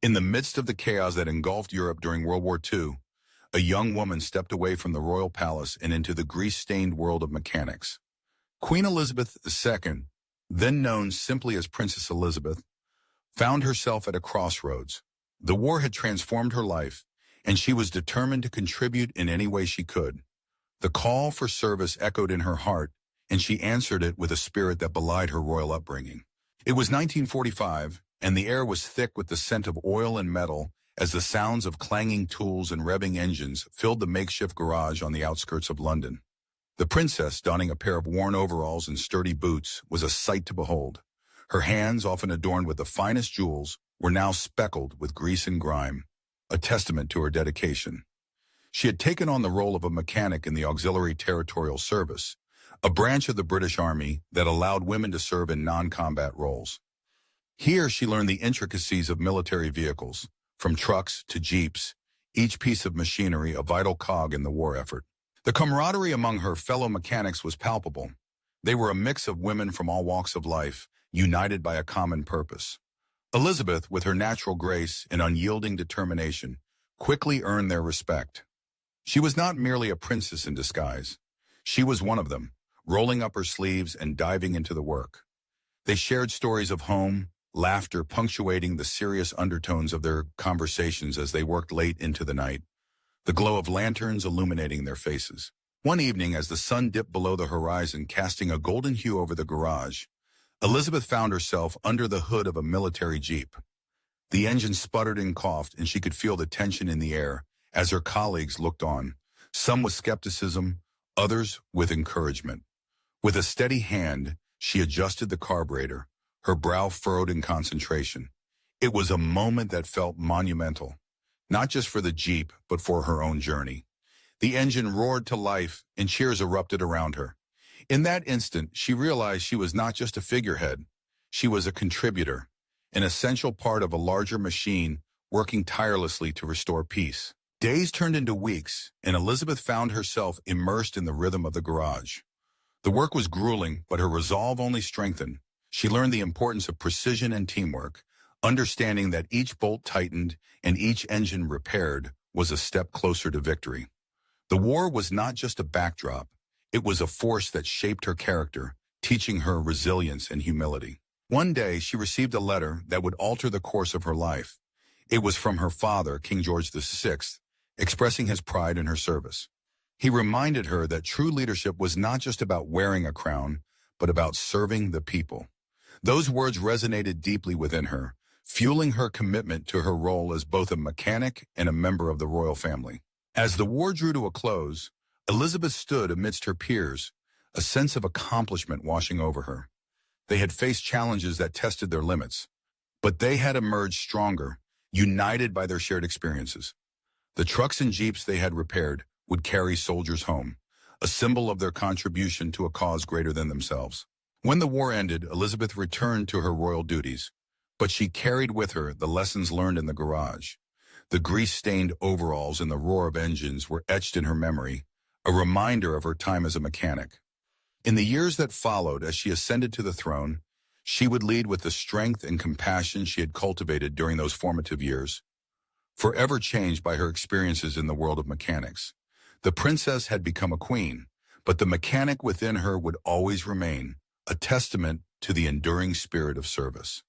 In the midst of the chaos that engulfed Europe during World War II, a young woman stepped away from the royal palace and into the grease-stained world of mechanics. Queen Elizabeth II, then known simply as Princess Elizabeth, found herself at a crossroads. The war had transformed her life, and she was determined to contribute in any way she could. The call for service echoed in her heart, and she answered it with a spirit that belied her royal upbringing. It was 1945, and the air was thick with the scent of oil and metal as the sounds of clanging tools and revving engines filled the makeshift garage on the outskirts of London. The princess, donning a pair of worn overalls and sturdy boots, was a sight to behold. Her hands, often adorned with the finest jewels, were now speckled with grease and grime, a testament to her dedication. She had taken on the role of a mechanic in the Auxiliary Territorial Service, a branch of the British Army that allowed women to serve in non-combat roles. Here she learned the intricacies of military vehicles, from trucks to jeeps, each piece of machinery a vital cog in the war effort. The camaraderie among her fellow mechanics was palpable. They were a mix of women from all walks of life, united by a common purpose. Elizabeth, with her natural grace and unyielding determination, quickly earned their respect. She was not merely a princess in disguise. She was one of them, rolling up her sleeves and diving into the work. They shared stories of home, laughter punctuating the serious undertones of their conversations as they worked late into the night, the glow of lanterns illuminating their faces. One evening, as the sun dipped below the horizon, casting a golden hue over the garage, Elizabeth found herself under the hood of a military jeep. The engine sputtered and coughed, and she could feel the tension in the air as her colleagues looked on, some with skepticism, others with encouragement. With a steady hand, she adjusted the carburetor, her brow furrowed in concentration. It was a moment that felt monumental, not just for the jeep, but for her own journey. The engine roared to life, and cheers erupted around her. In that instant, she realized she was not just a figurehead. She was a contributor, an essential part of a larger machine working tirelessly to restore peace. Days turned into weeks, and Elizabeth found herself immersed in the rhythm of the garage. The work was grueling, but her resolve only strengthened. She learned the importance of precision and teamwork, understanding that each bolt tightened and each engine repaired was a step closer to victory. The war was not just a backdrop. It was a force that shaped her character, teaching her resilience and humility. One day, she received a letter that would alter the course of her life. It was from her father, King George VI, expressing his pride in her service. He reminded her that true leadership was not just about wearing a crown, but about serving the people. Those words resonated deeply within her, fueling her commitment to her role as both a mechanic and a member of the royal family. As the war drew to a close, Elizabeth stood amidst her peers, a sense of accomplishment washing over her. They had faced challenges that tested their limits, but they had emerged stronger, united by their shared experiences. The trucks and jeeps they had repaired would carry soldiers home, a symbol of their contribution to a cause greater than themselves. When the war ended, Elizabeth returned to her royal duties, but she carried with her the lessons learned in the garage. The grease-stained overalls and the roar of engines were etched in her memory, a reminder of her time as a mechanic. In the years that followed, as she ascended to the throne, she would lead with the strength and compassion she had cultivated during those formative years. Forever changed by her experiences in the world of mechanics, the princess had become a queen, but the mechanic within her would always remain, a testament to the enduring spirit of service.